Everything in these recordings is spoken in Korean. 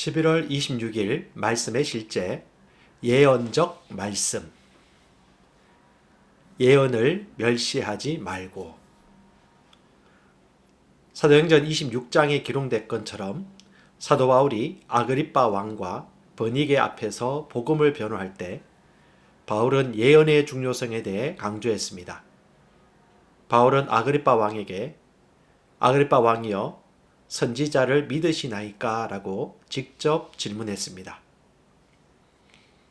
11월 26일 말씀의 실제 예언적 말씀. 예언을 멸시하지 말고. 사도행전 26장에 기록된 것처럼 사도 바울이 아그리빠 왕과 버니게 앞에서 복음을 변호할 때 바울은 예언의 중요성에 대해 강조했습니다. 바울은 아그리빠 왕에게 아그리빠 왕이여 선지자를 믿으시나이까? 라고 직접 질문했습니다.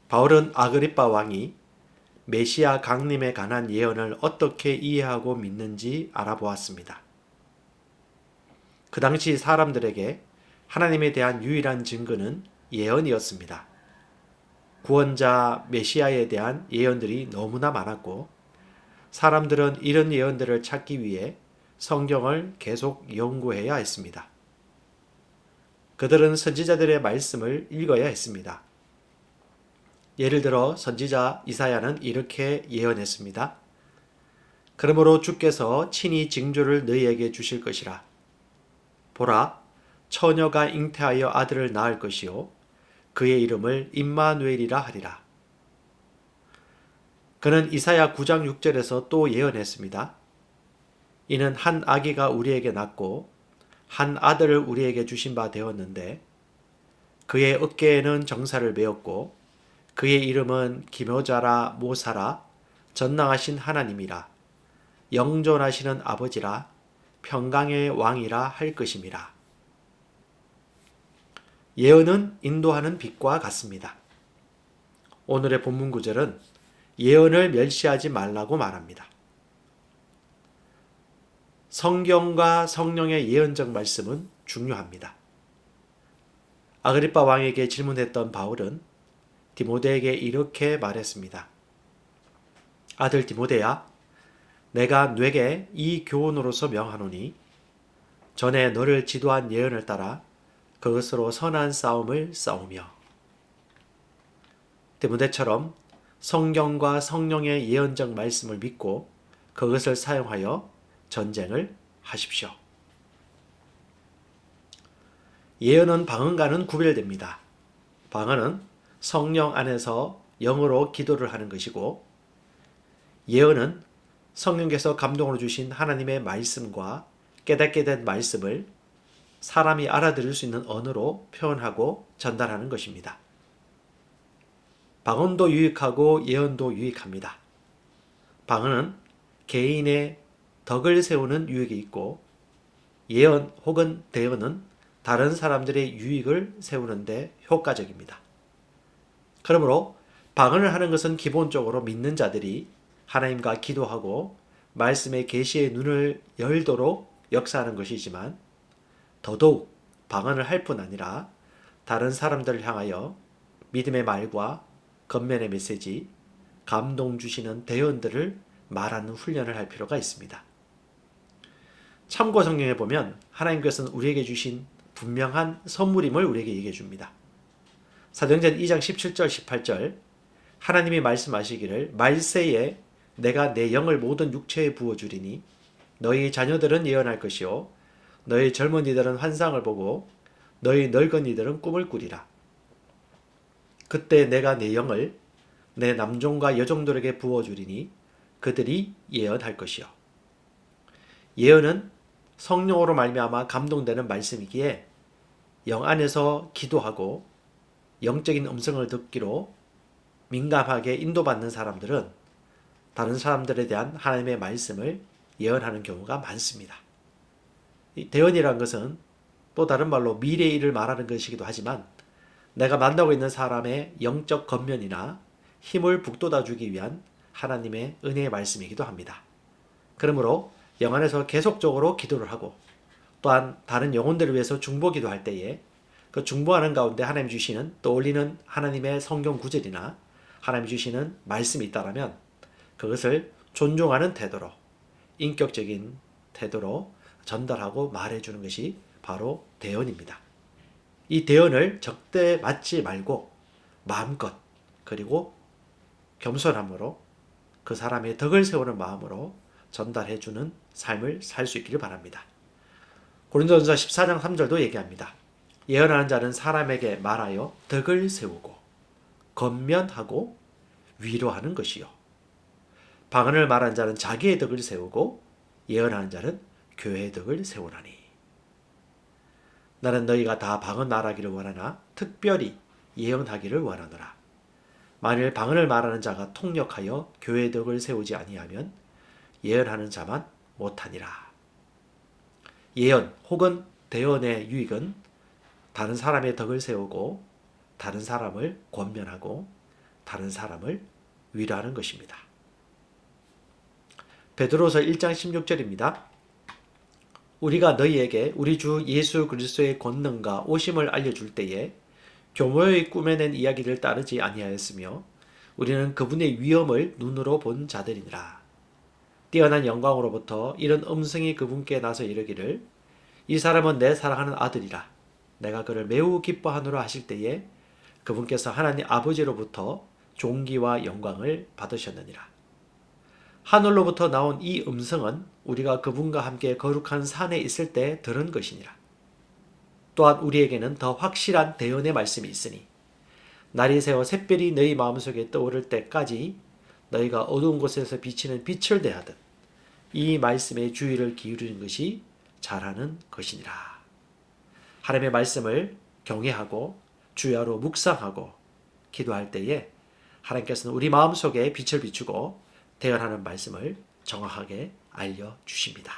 바울은 아그리빠 왕이 메시아 강림에 관한 예언을 어떻게 이해하고 믿는지 알아보았습니다. 그 당시 사람들에게 하나님에 대한 유일한 증거는 예언이었습니다. 구원자 메시아에 대한 예언들이 너무나 많았고 사람들은 이런 예언들을 찾기 위해 성경을 계속 연구해야 했습니다. 그들은 선지자들의 말씀을 읽어야 했습니다. 예를 들어 선지자 이사야는 이렇게 예언했습니다. 그러므로 주께서 친히 징조를 너희에게 주실 것이라. 보라, 처녀가 잉태하여 아들을 낳을 것이요 그의 이름을 임마누엘이라 하리라. 그는 이사야 9장 6절에서 또 예언했습니다. 이는 한 아기가 우리에게 낳고 한 아들을 우리에게 주신 바 되었는데 그의 어깨에는 정사를 메었고 그의 이름은 기묘자라 모사라 전능하신 하나님이라 영존하시는 아버지라 평강의 왕이라 할 것임이라. 예언은 인도하는 빛과 같습니다. 오늘의 본문 구절은 예언을 멸시하지 말라고 말합니다. 성경과 성령의 예언적 말씀은 중요합니다. 아그리빠 왕에게 질문했던 바울은 디모데에게 이렇게 말했습니다. 아들 디모데야, 내가 네게 이 교훈으로서 명하노니 전에 너를 지도한 예언을 따라 그것으로 선한 싸움을 싸우며. 디모데처럼 성경과 성령의 예언적 말씀을 믿고 그것을 사용하여 전쟁을 하십시오. 예언은 방언과는 구별됩니다. 방언은 성령 안에서 영어로 기도를 하는 것이고 예언은 성령께서 감동으로 주신 하나님의 말씀과 깨닫게 된 말씀을 사람이 알아들을 수 있는 언어로 표현하고 전달하는 것입니다. 방언도 유익하고 예언도 유익합니다. 방언은 개인의 덕을 세우는 유익이 있고 예언 혹은 대언은 다른 사람들의 유익을 세우는데 효과적입니다. 그러므로 방언을 하는 것은 기본적으로 믿는 자들이 하나님과 기도하고 말씀의 계시의 눈을 열도록 역사하는 것이지만 더더욱 방언을 할 뿐 아니라 다른 사람들을 향하여 믿음의 말과 겉면의 메시지, 감동 주시는 대언들을 말하는 훈련을 할 필요가 있습니다. 참고 성경에 보면 하나님께서는 우리에게 주신 분명한 선물임을 우리에게 얘기해 줍니다. 사도행전 2장 17절 18절 하나님이 말씀하시기를 말세에 내가 내 영을 모든 육체에 부어주리니 너희 자녀들은 예언할 것이요 너희 젊은이들은 환상을 보고 너희 늙은이들은 꿈을 꾸리라. 그때 내가 내 영을 내 남종과 여종들에게 부어주리니 그들이 예언할 것이요. 예언은 성령으로 말미암아 감동되는 말씀이기에 영 안에서 기도하고 영적인 음성을 듣기로 민감하게 인도받는 사람들은 다른 사람들에 대한 하나님의 말씀을 예언하는 경우가 많습니다. 이 대언이라는 것은 또 다른 말로 미래의 일을 말하는 것이기도 하지만 내가 만나고 있는 사람의 영적 겉면이나 힘을 북돋아주기 위한 하나님의 은혜의 말씀이기도 합니다. 그러므로 영 안에서 계속적으로 기도를 하고 또한 다른 영혼들을 위해서 중보기도 할 때에 그 중보하는 가운데 하나님 주시는 떠올리는 하나님의 성경 구절이나 하나님 주시는 말씀이 있다면 그것을 존중하는 태도로 인격적인 태도로 전달하고 말해주는 것이 바로 대언입니다. 이 대언을 적대 맞지 말고 마음껏 그리고 겸손함으로 그 사람의 덕을 세우는 마음으로 전달해주는 삶을 살 수 있기를 바랍니다. 고린도전서 14장 3절도 얘기합니다. 예언하는 자는 사람에게 말하여 덕을 세우고 권면하고 위로하는 것이요. 방언을 말하는 자는 자기의 덕을 세우고 예언하는 자는 교회의 덕을 세우나니. 나는 너희가 다 방언 말하기를 원하나 특별히 예언하기를 원하노라. 만일 방언을 말하는 자가 통역하여 교회의 덕을 세우지 아니하면 예언하는 자만 못하니라. 예언 혹은 대언의 유익은 다른 사람의 덕을 세우고 다른 사람을 권면하고 다른 사람을 위로하는 것입니다. 베드로서 1장 16절입니다. 우리가 너희에게 우리 주 예수 그리스도의 권능과 오심을 알려줄 때에 교모의 꾸며낸 이야기를 따르지 아니하였으며 우리는 그분의 위엄을 눈으로 본 자들이니라. 뛰어난 영광으로부터 이런 음성이 그분께 나서 이르기를 이 사람은 내 사랑하는 아들이라 내가 그를 매우 기뻐하노라 하실 때에 그분께서 하나님 아버지로부터 존귀와 영광을 받으셨느니라. 하늘로부터 나온 이 음성은 우리가 그분과 함께 거룩한 산에 있을 때 들은 것이니라. 또한 우리에게는 더 확실한 대언의 말씀이 있으니 날이 새어 샛별이 너희 마음속에 떠오를 때까지 너희가 어두운 곳에서 비치는 빛을 대하듯 이 말씀에 주의를 기울이는 것이 잘하는 것이니라. 하나님의 말씀을 경외하고 주야로 묵상하고 기도할 때에 하나님께서는 우리 마음속에 빛을 비추고 대언하는 말씀을 정확하게 알려주십니다.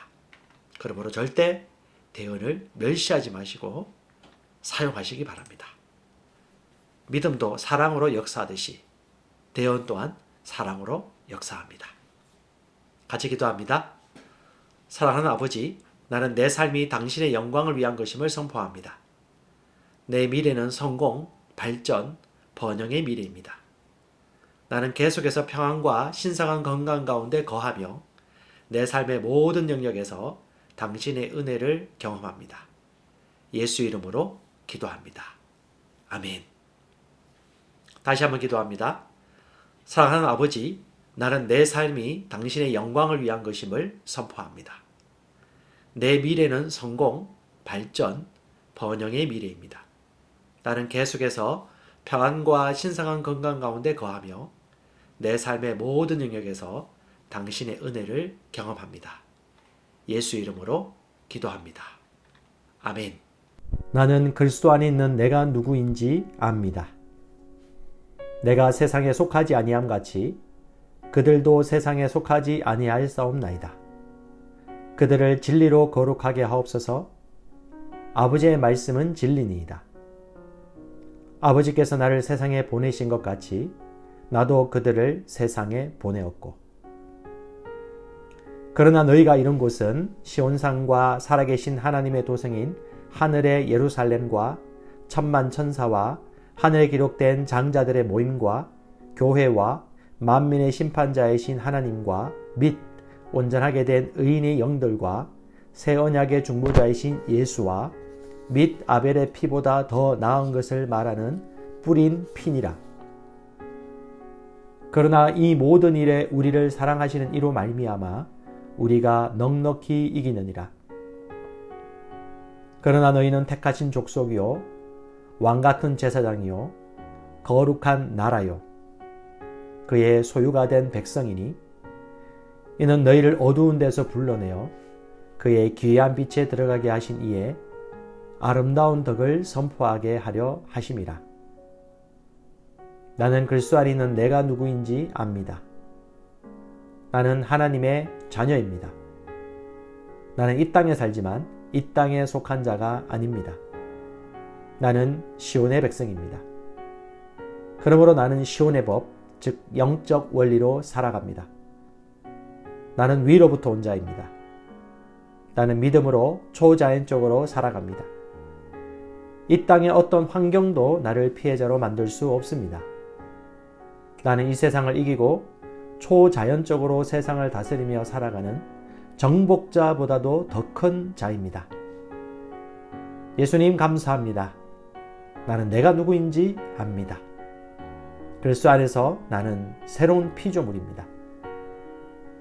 그러므로 절대 대언을 멸시하지 마시고 사용하시기 바랍니다. 믿음도 사랑으로 역사하듯이 대언 또한 사랑으로 역사합니다. 같이 기도합니다. 사랑하는 아버지, 나는 내 삶이 당신의 영광을 위한 것임을 선포합니다. 내 미래는 성공, 발전, 번영의 미래입니다. 나는 계속해서 평안과 신성한 건강 가운데 거하며 내 삶의 모든 영역에서 당신의 은혜를 경험합니다. 예수 이름으로 기도합니다. 아멘. 다시 한번 기도합니다. 사랑하는 아버지, 나는 내 삶이 당신의 영광을 위한 것임을 선포합니다. 내 미래는 성공, 발전, 번영의 미래입니다. 나는 계속해서 평안과 신성한 건강 가운데 거하며 내 삶의 모든 영역에서 당신의 은혜를 경험합니다. 예수 이름으로 기도합니다. 아멘. 나는 그리스도 안에 있는 내가 누구인지 압니다. 내가 세상에 속하지 아니함 같이 그들도 세상에 속하지 아니할 사옵나이다. 그들을 진리로 거룩하게 하옵소서. 아버지의 말씀은 진리니이다. 아버지께서 나를 세상에 보내신 것 같이 나도 그들을 세상에 보내었고, 그러나 너희가 이룬 곳은 시온산과 살아계신 하나님의 도성인 하늘의 예루살렘과 천만 천사와 하늘에 기록된 장자들의 모임과 교회와 만민의 심판자이신 하나님과 및 온전하게 된 의인의 영들과 새 언약의 중보자이신 예수와 및 아벨의 피보다 더 나은 것을 말하는 뿌린 피니라. 그러나 이 모든 일에 우리를 사랑하시는 이로 말미암아 우리가 넉넉히 이기느니라. 그러나 너희는 택하신 족속이요 왕같은 제사장이요 거룩한 나라요 그의 소유가 된 백성이니 이는 너희를 어두운 데서 불러내어 그의 귀한 빛에 들어가게 하신 이에 아름다운 덕을 선포하게 하려 하심이라. 나는 그리스도 안에 있는 내가 누구인지 압니다. 나는 하나님의 자녀입니다. 나는 이 땅에 살지만 이 땅에 속한 자가 아닙니다. 나는 시온의 백성입니다. 그러므로 나는 시온의 법, 즉 영적 원리로 살아갑니다. 나는 위로부터 온 자입니다. 나는 믿음으로 초자연적으로 살아갑니다. 이 땅의 어떤 환경도 나를 피해자로 만들 수 없습니다. 나는 이 세상을 이기고 초자연적으로 세상을 다스리며 살아가는 정복자보다도 더 큰 자입니다. 예수님 감사합니다. 나는 내가 누구인지 압니다. 그리스도 안에서 나는 새로운 피조물입니다.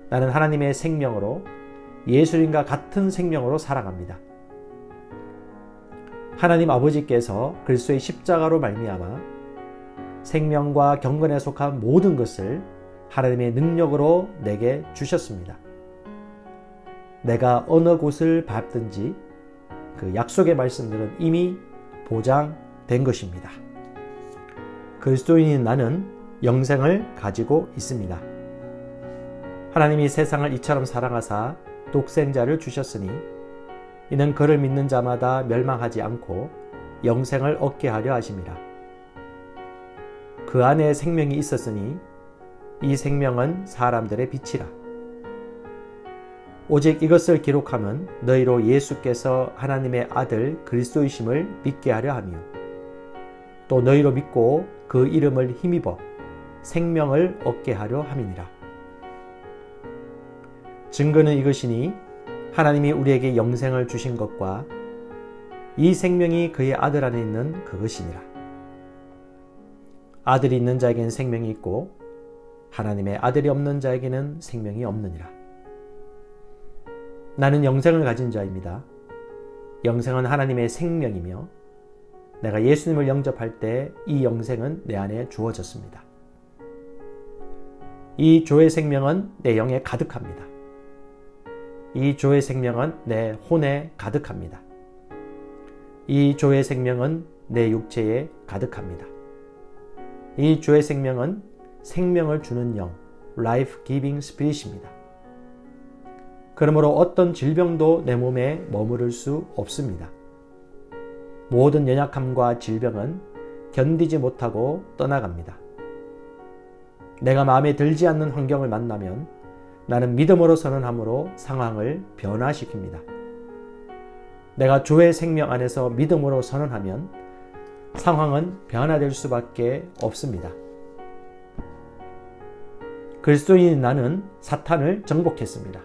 나는 하나님의 생명으로 예수님과 같은 생명으로 살아갑니다. 하나님 아버지께서 그리스도의 십자가로 말미암아 생명과 경건에 속한 모든 것을 하나님의 능력으로 내게 주셨습니다. 내가 어느 곳을 밟든지 그 약속의 말씀들은 이미 보장된 것입니다. 그리스도인인 나는 영생을 가지고 있습니다. 하나님이 세상을 이처럼 사랑하사 독생자를 주셨으니 이는 그를 믿는 자마다 멸망하지 않고 영생을 얻게 하려 하심이라. 그 안에 생명이 있었으니 이 생명은 사람들의 빛이라. 오직 이것을 기록함은 너희로 예수께서 하나님의 아들 그리스도이심을 믿게 하려 하며 또 너희로 믿고 그 이름을 힘입어 생명을 얻게 하려 함이니라. 증거는 이것이니 하나님이 우리에게 영생을 주신 것과 이 생명이 그의 아들 안에 있는 그것이니라. 아들이 있는 자에게는 생명이 있고 하나님의 아들이 없는 자에게는 생명이 없느니라. 나는 영생을 가진 자입니다. 영생은 하나님의 생명이며 내가 예수님을 영접할 때 이 영생은 내 안에 주어졌습니다. 이 조의 생명은 내 영에 가득합니다. 이 조의 생명은 내 혼에 가득합니다. 이 조의 생명은 내 육체에 가득합니다. 이 조의 생명은 생명을 주는 영, Life Giving Spirit입니다. 그러므로 어떤 질병도 내 몸에 머무를 수 없습니다. 모든 연약함과 질병은 견디지 못하고 떠나갑니다. 내가 마음에 들지 않는 환경을 만나면 나는 믿음으로 선언함으로 상황을 변화시킵니다. 내가 주의 생명 안에서 믿음으로 선언하면 상황은 변화될 수밖에 없습니다. 그리스도인인 나는 사탄을 정복했습니다.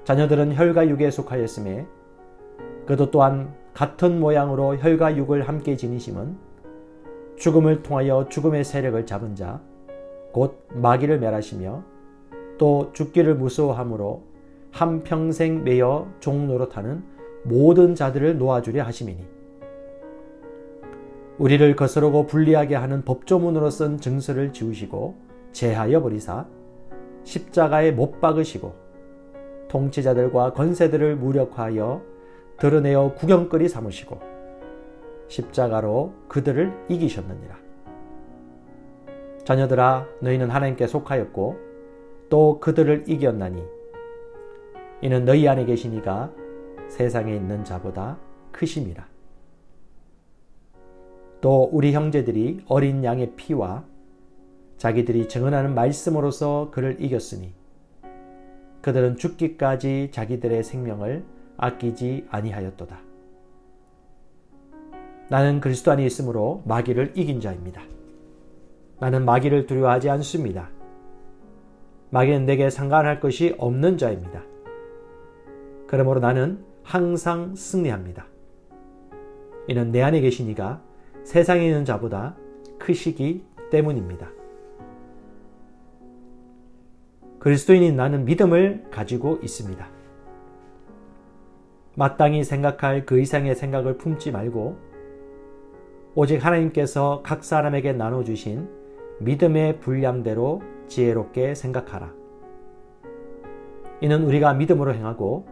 자녀들은 혈과 육에 속하였음에 그도 또한 같은 모양으로 혈과 육을 함께 지니심은 죽음을 통하여 죽음의 세력을 잡은 자, 곧 마귀를 멸하시며 또 죽기를 무서워함으로 한평생 매여 종노릇하는 모든 자들을 놓아주려 하심이니 우리를 거스르고 불리하게 하는 법조문으로 쓴 증서를 지우시고 제하여 버리사 십자가에 못 박으시고 통치자들과 권세들을 무력화하여 드러내어 구경거리 삼으시고 십자가로 그들을 이기셨느니라. 자녀들아, 너희는 하나님께 속하였고 또 그들을 이겼나니 이는 너희 안에 계신 이가 세상에 있는 자보다 크심이라. 또 우리 형제들이 어린 양의 피와 자기들이 증언하는 말씀으로서 그를 이겼으니 그들은 죽기까지 자기들의 생명을 아끼지 아니하였도다. 나는 그리스도 안에 있으므로 마귀를 이긴 자입니다. 나는 마귀를 두려워하지 않습니다. 마귀는 내게 상관할 것이 없는 자입니다. 그러므로 나는 항상 승리합니다. 이는 내 안에 계신 이가 세상에 있는 자보다 크시기 때문입니다. 그리스도인인 나는 믿음을 가지고 있습니다. 마땅히 생각할 그 이상의 생각을 품지 말고 오직 하나님께서 각 사람에게 나눠주신 믿음의 분량대로 지혜롭게 생각하라. 이는 우리가 믿음으로 행하고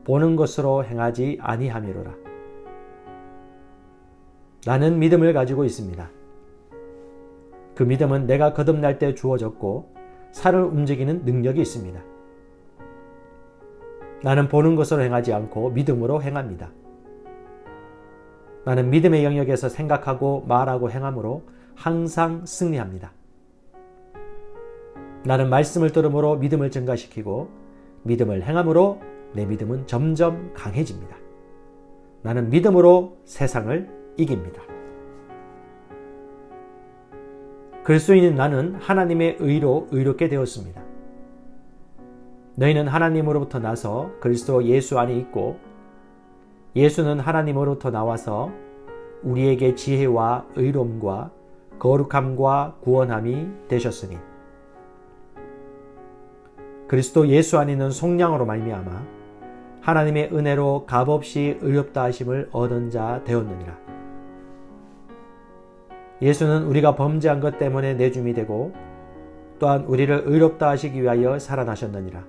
보는 것으로 행하지 아니함이로라. 나는 믿음을 가지고 있습니다. 그 믿음은 내가 거듭날 때 주어졌고 살을 움직이는 능력이 있습니다. 나는 보는 것으로 행하지 않고 믿음으로 행합니다. 나는 믿음의 영역에서 생각하고 말하고 행함으로 항상 승리합니다. 나는 말씀을 들음으로 믿음을 증가시키고 믿음을 행함으로 내 믿음은 점점 강해집니다. 나는 믿음으로 세상을 이깁니다. 그리스도인인 나는 하나님의 의로 의롭게 되었습니다. 너희는 하나님으로부터 나서 그리스도 예수 안에 있고 예수는 하나님으로부터 나와서 우리에게 지혜와 의로움과 거룩함과 구원함이 되셨으니 그리스도 예수 안에 있는 속량으로 말미암아 하나님의 은혜로 값없이 의롭다 하심을 얻은 자 되었느니라. 예수는 우리가 범죄한 것 때문에 내줌이 되고 또한 우리를 의롭다 하시기 위하여 살아나셨느니라.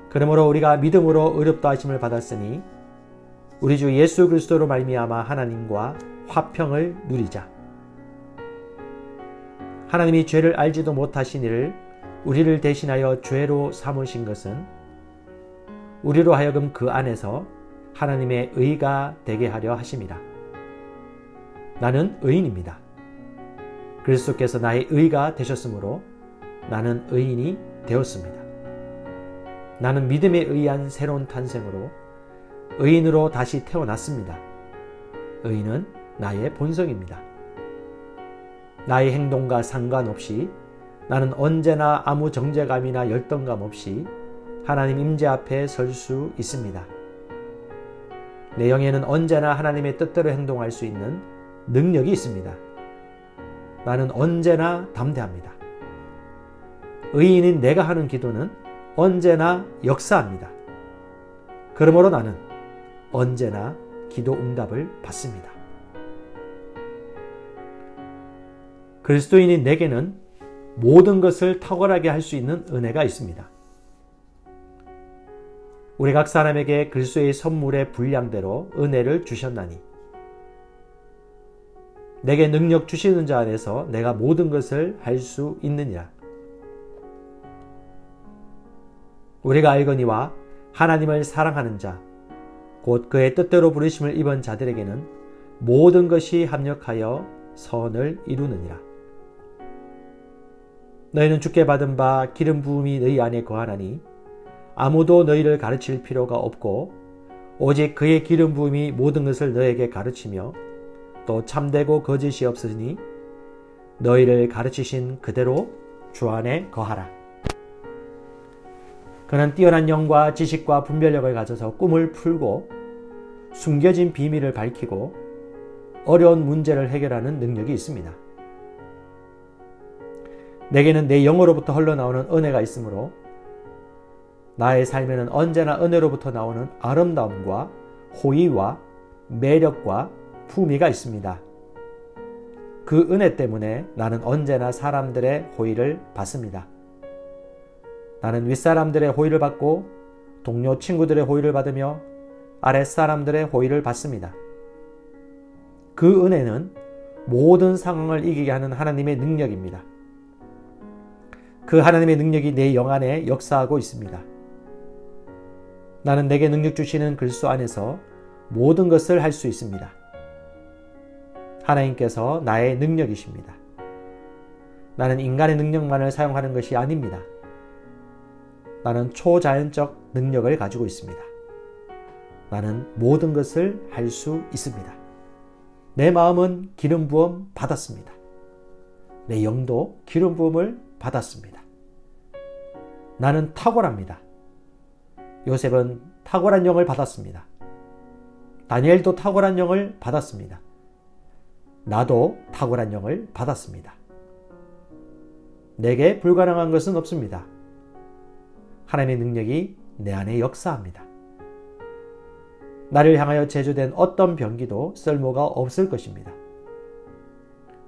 그러므로 우리가 믿음으로 의롭다 하심을 받았으니 우리 주 예수 그리스도로 말미암아 하나님과 화평을 누리자. 하나님이 죄를 알지도 못하신 이를 우리를 대신하여 죄로 삼으신 것은 우리로 하여금 그 안에서 하나님의 의가 되게 하려 하심이라. 나는 의인입니다. 그리스도께서 나의 의가 되셨으므로 나는 의인이 되었습니다. 나는 믿음에 의한 새로운 탄생으로 의인으로 다시 태어났습니다. 의인은 나의 본성입니다. 나의 행동과 상관없이 나는 언제나 아무 정죄감이나 열등감 없이 하나님 임재 앞에 설 수 있습니다. 내 영에는 언제나 하나님의 뜻대로 행동할 수 있는 능력이 있습니다. 나는 언제나 담대합니다. 의인인 내가 하는 기도는 언제나 역사합니다. 그러므로 나는 언제나 기도 응답을 받습니다. 그리스도인인 내게는 모든 것을 탁월하게 할 수 있는 은혜가 있습니다. 우리 각 사람에게 그리스도의 선물의 분량대로 은혜를 주셨나니 내게 능력 주시는 자 안에서 내가 모든 것을 할 수 있느니라. 우리가 알거니와 하나님을 사랑하는 자, 곧 그의 뜻대로 부르심을 입은 자들에게는 모든 것이 합력하여 선을 이루느니라. 너희는 주께 받은 바 기름 부음이 너희 안에 거하나니 아무도 너희를 가르칠 필요가 없고 오직 그의 기름 부음이 모든 것을 너에게 가르치며 또 참되고 거짓이 없으니 너희를 가르치신 그대로 주 안에 거하라. 그는 뛰어난 영과 지식과 분별력을 가져서 꿈을 풀고 숨겨진 비밀을 밝히고 어려운 문제를 해결하는 능력이 있습니다. 내게는 내 영으로부터 흘러나오는 은혜가 있으므로 나의 삶에는 언제나 은혜로부터 나오는 아름다움과 호의와 매력과 품위가 있습니다. 그 은혜 때문에 나는 언제나 사람들의 호의를 받습니다. 나는 윗사람들의 호의를 받고 동료 친구들의 호의를 받으며 아랫사람들의 호의를 받습니다. 그 은혜는 모든 상황을 이기게 하는 하나님의 능력입니다. 그 하나님의 능력이 내 영 안에 역사하고 있습니다. 나는 내게 능력 주시는 그리스도 안에서 모든 것을 할 수 있습니다. 하나님께서 나의 능력이십니다. 나는 인간의 능력만을 사용하는 것이 아닙니다. 나는 초자연적 능력을 가지고 있습니다. 나는 모든 것을 할 수 있습니다. 내 마음은 기름 부음 받았습니다. 내 영도 기름 부음을 받았습니다. 나는 탁월합니다. 요셉은 탁월한 영을 받았습니다. 다니엘도 탁월한 영을 받았습니다. 나도 탁월한 영을 받았습니다. 내게 불가능한 것은 없습니다. 하나님의 능력이 내 안에 역사합니다. 나를 향하여 제조된 어떤 병기도 쓸모가 없을 것입니다.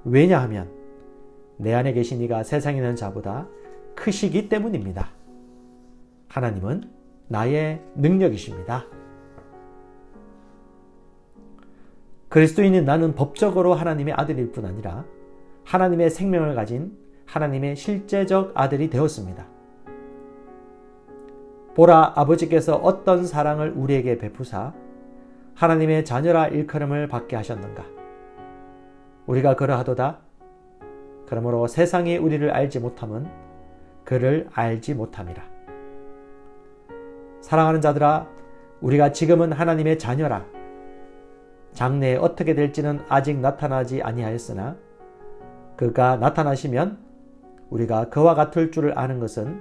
왜냐하면 내 안에 계신 이가 세상에 있는 자보다 크시기 때문입니다. 하나님은 나의 능력이십니다. 그리스도인인 나는 법적으로 하나님의 아들일 뿐 아니라 하나님의 생명을 가진 하나님의 실제적 아들이 되었습니다. 보라, 아버지께서 어떤 사랑을 우리에게 베푸사 하나님의 자녀라 일컬음을 받게 하셨는가. 우리가 그러하도다. 그러므로 세상이 우리를 알지 못함은 그를 알지 못함이라. 사랑하는 자들아, 우리가 지금은 하나님의 자녀라. 장래에 어떻게 될지는 아직 나타나지 아니하였으나 그가 나타나시면 우리가 그와 같을 줄을 아는 것은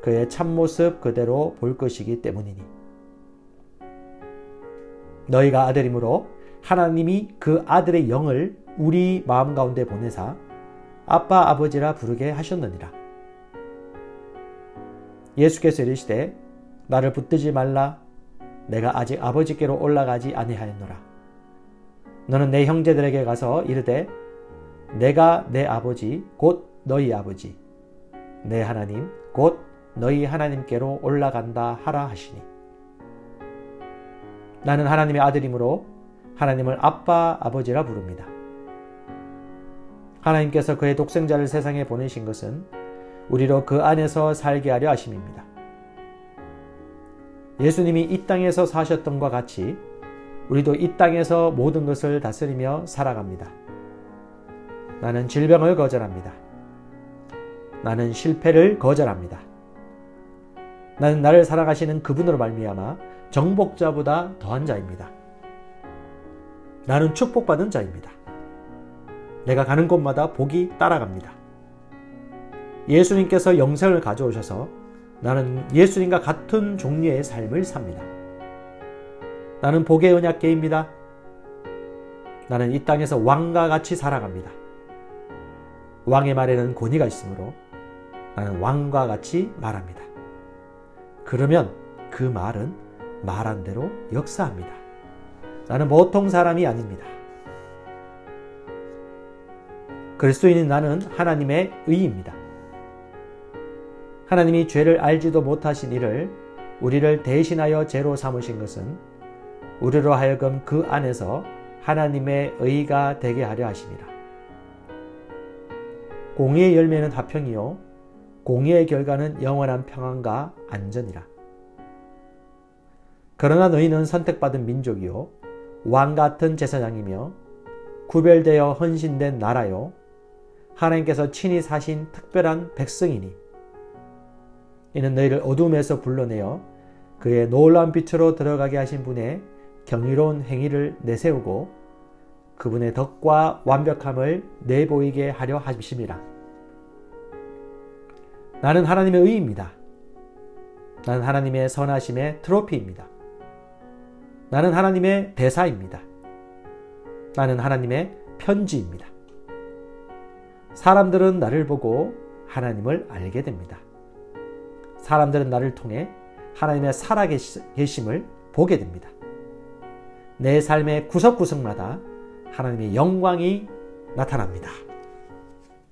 그의 참모습 그대로 볼 것이기 때문이니. 너희가 아들이므로 하나님이 그 아들의 영을 우리 마음 가운데 보내사 아빠 아버지라 부르게 하셨느니라. 예수께서 이르시되 나를 붙들지 말라. 내가 아직 아버지께로 올라가지 아니하였노라. 너는 내 형제들에게 가서 이르되 내가 내 아버지 곧 너희 아버지 내 하나님 곧 너희 하나님께로 올라간다 하라 하시니 나는 하나님의 아들이므로 하나님을 아빠 아버지라 부릅니다. 하나님께서 그의 독생자를 세상에 보내신 것은 우리로 그 안에서 살게 하려 하심입니다. 예수님이 이 땅에서 사셨던 것과 같이 우리도 이 땅에서 모든 것을 다스리며 살아갑니다. 나는 질병을 거절합니다. 나는 실패를 거절합니다. 나는 나를 사랑하시는 그분으로 말미암아 정복자보다 더한 자입니다. 나는 축복받은 자입니다. 내가 가는 곳마다 복이 따라갑니다. 예수님께서 영생을 가져오셔서 나는 예수님과 같은 종류의 삶을 삽니다. 나는 복의 언약궤입니다. 나는 이 땅에서 왕과 같이 살아갑니다. 왕의 말에는 권위가 있으므로 나는 왕과 같이 말합니다. 그러면 그 말은 말한 대로 역사합니다. 나는 보통 사람이 아닙니다. 그리스도인인 나는 하나님의 의입니다. 하나님이 죄를 알지도 못하신 이를 우리를 대신하여 죄로 삼으신 것은 우리로 하여금 그 안에서 하나님의 의가 되게 하려 하심이라. 공의의 열매는 화평이요 공의의 결과는 영원한 평안과 안전이라. 그러나 너희는 선택받은 민족이요 왕같은 제사장이며 구별되어 헌신된 나라요 하나님께서 친히 사신 특별한 백성이니 이는 너희를 어둠에서 불러내어 그의 놀라운 빛으로 들어가게 하신 분의 경이로운 행위를 내세우고 그분의 덕과 완벽함을 내보이게 하려 하심이라. 나는 하나님의 의입니다. 나는 하나님의 선하심의 트로피입니다. 나는 하나님의 대사입니다. 나는 하나님의 편지입니다. 사람들은 나를 보고 하나님을 알게 됩니다. 사람들은 나를 통해 하나님의 살아계심을 보게 됩니다. 내 삶의 구석구석마다 하나님의 영광이 나타납니다.